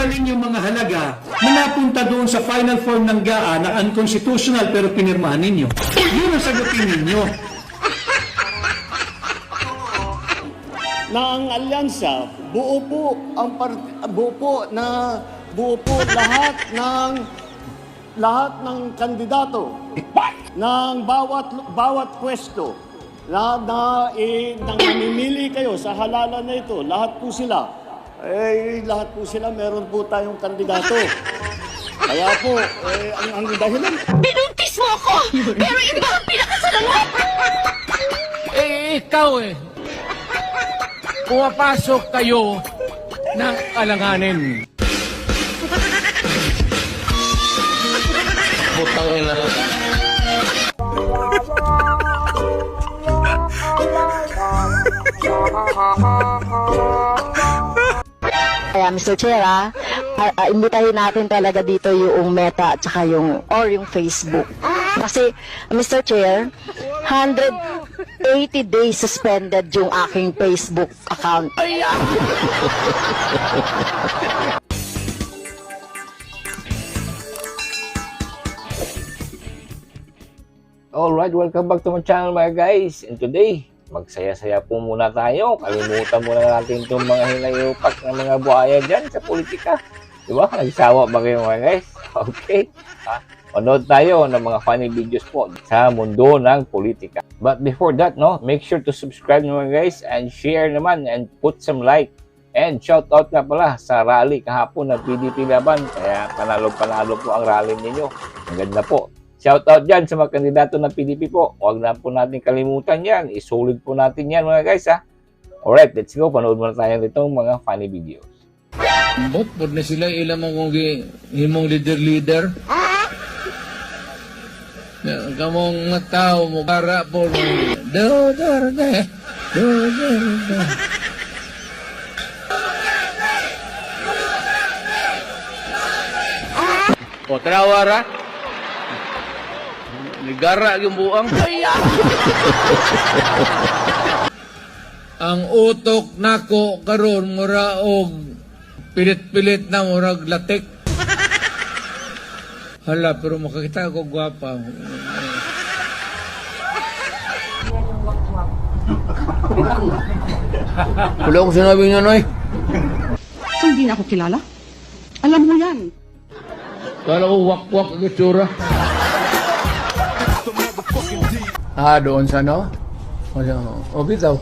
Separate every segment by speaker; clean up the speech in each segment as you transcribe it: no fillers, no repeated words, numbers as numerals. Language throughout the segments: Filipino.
Speaker 1: sinungaling yung mga halaga na napunta doon sa final form ng GAA na unconstitutional pero pinirmahan ninyo. Yun ang sagutin ninyo.
Speaker 2: Na ang alyansa, buo po lahat ng kandidato ng bawat pwesto nang mamimili kayo sa halalan na ito, lahat po sila meron po tayong kandidato. Kaya po, ang dahilan.
Speaker 3: Binuntis mo ako! Pero iba ang pinakasalan mo!
Speaker 4: Ikaw pumapasok kayo ng alanganin. Putang ina.
Speaker 5: Kaya Mr. Chair, imbitahin natin talaga dito yung Meta at saka yung Facebook. Kasi Mr. Chair, 180 days suspended yung aking Facebook account.
Speaker 4: Alright, welcome back to my channel mga guys. And today, magsaya-saya po muna tayo. Kalimutan muna natin itong mga hinayupak ng mga buhaya dyan sa politika. Diba? Nagsawa ba kayo mga guys? Okay. Manood tayo ng mga funny videos po sa mundo ng politika. But before that, make sure to subscribe mga guys and share naman and put some like. And shout out nga pala sa rally kahapon ng PDP Laban. Kaya panalo-panalo po ang rally ninyo. Ang ganda po. Shout out dyan sa mga kandidato ng PDP po. Huwag na po natin kalimutan yan. Isulit po natin yan mga guys ha. Alright, let's go. Panood muna tayo nitong mga funny videos.
Speaker 6: Bot na sila ilang himong leader. Kamong nga tao mo para po do.
Speaker 4: O, trawara. Nagara yung buang.
Speaker 6: Ang utok nako karon mura og pilit-pilit na murag latik. Hala, pero makakita ko gwapa.
Speaker 4: Wala ko sinabi niya, Noy.
Speaker 3: Hindi na ako kilala. Alam mo yan.
Speaker 6: Kala ko wak-wak ang itsura.
Speaker 4: Doon sa O, bitaw.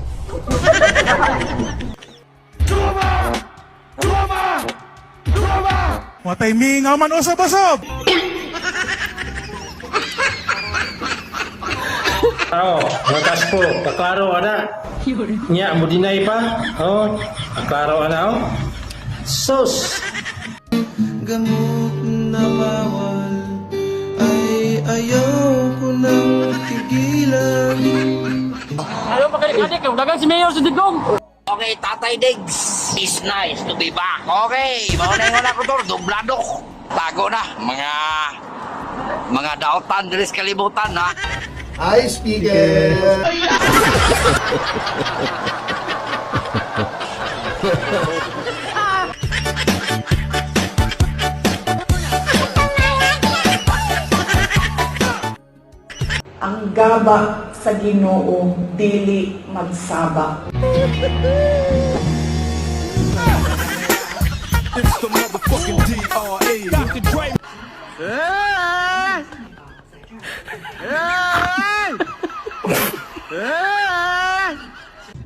Speaker 7: Matay mingaw man usab-usab.
Speaker 8: Wakas po, kaklaro ana. Nya, mo dinay pa? Kaklaro ana. Sus!
Speaker 9: Gamot na bawal ay ayaw ko nang tigilan.
Speaker 4: Ayaw pa kayo kung dagang si Mayor sa Digong.
Speaker 3: Okay, Tatay Diggs. It's nice to be back. Okay, mauna yung ako to. Dublado. Tago na. Mga daotan, dilis kalibutan, ha?
Speaker 9: Hi, speaker!
Speaker 10: Ang gaba sa Ginoo dili magsaba.
Speaker 7: It's the motherfucking DRE. Dr. Dre.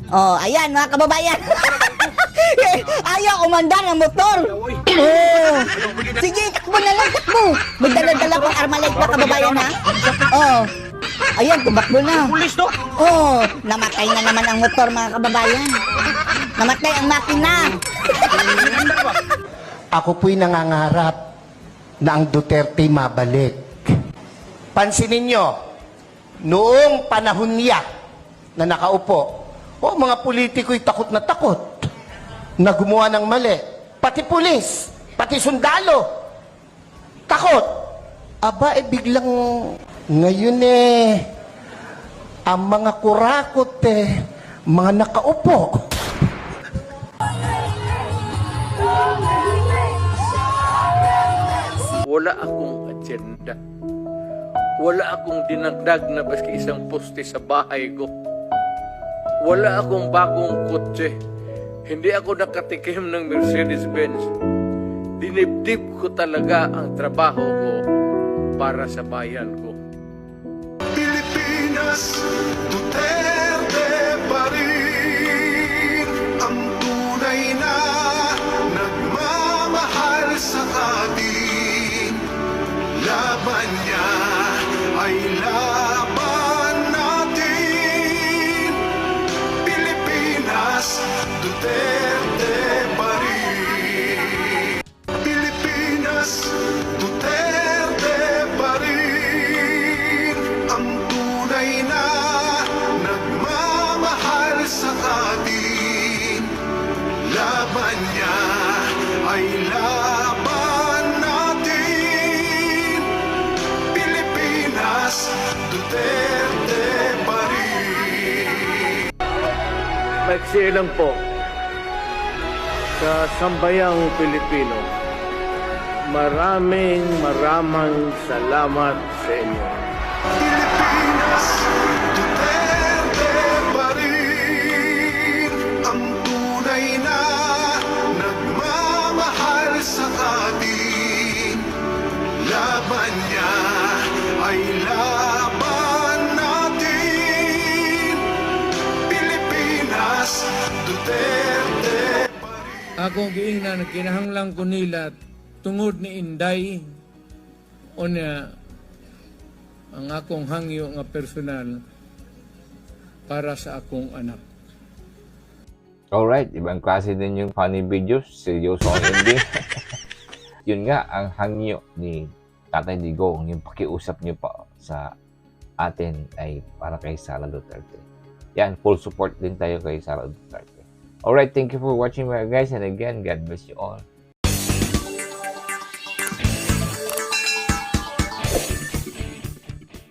Speaker 5: Oh, ayan mga kababayan. Ayaw umanda ng motor. Oh. Sige, takbo na lang, takbo. May dala-dala pang Armalite na kababayan ha. Oh. Ayan, tumakbo na.
Speaker 4: Pulis to.
Speaker 5: Oh, namatay na naman ang motor mga kababayan. Namatay ang makina.
Speaker 9: Ako po'y nangangarap na ang Duterte mabalik. Pansinin nyo, noong panahon niya na nakaupo, mga politiko'y takot na gumawa ng mali. Pati pulis, pati sundalo, takot. Aba, biglang ngayon ang mga kurakot mga nakaupo.
Speaker 6: wala akong agenda. Wala akong dinagdag na baski isang poste sa bahay ko. Wala akong bagong kotse. Hindi ako nakatikim ng Mercedes-Benz. Dinibdib ko talaga ang trabaho ko para sa bayan ko.
Speaker 7: Pilipinas, Duterte pa rin ang tunay na nagmamahal sa atin. Laban niya ay laban natin. Pilipinas, Duterte pa rin. Pilipinas, Duterte pa rin ang tunay na nagmamahal sa atin. Laban niya ay laban natin. Pilipinas, Duterte pa rin.
Speaker 6: Magsilang po sa sambayang Pilipino. Maraming salamat sa inyo.
Speaker 7: Pilipinas, Duterte pa rin ang tunay na nagmamahal sa atin. Laban niya ay laban natin. Pilipinas, Duterte pa rin.
Speaker 6: Akong giingnan, kinahanglang ko nila tungod ni Inday o na ang akong hangyo nga personal para sa akong anak.
Speaker 4: Alright, ibang klase din yung funny videos. Seryoso ang ending. Yun nga, ang hangyo ni Tatay Digong, yung pakiusap niyo pa sa atin ay para kay Sara Duterte. Yan, full support din tayo kay Sara Duterte. Alright, thank you for watching mga guys. And again, God bless you all.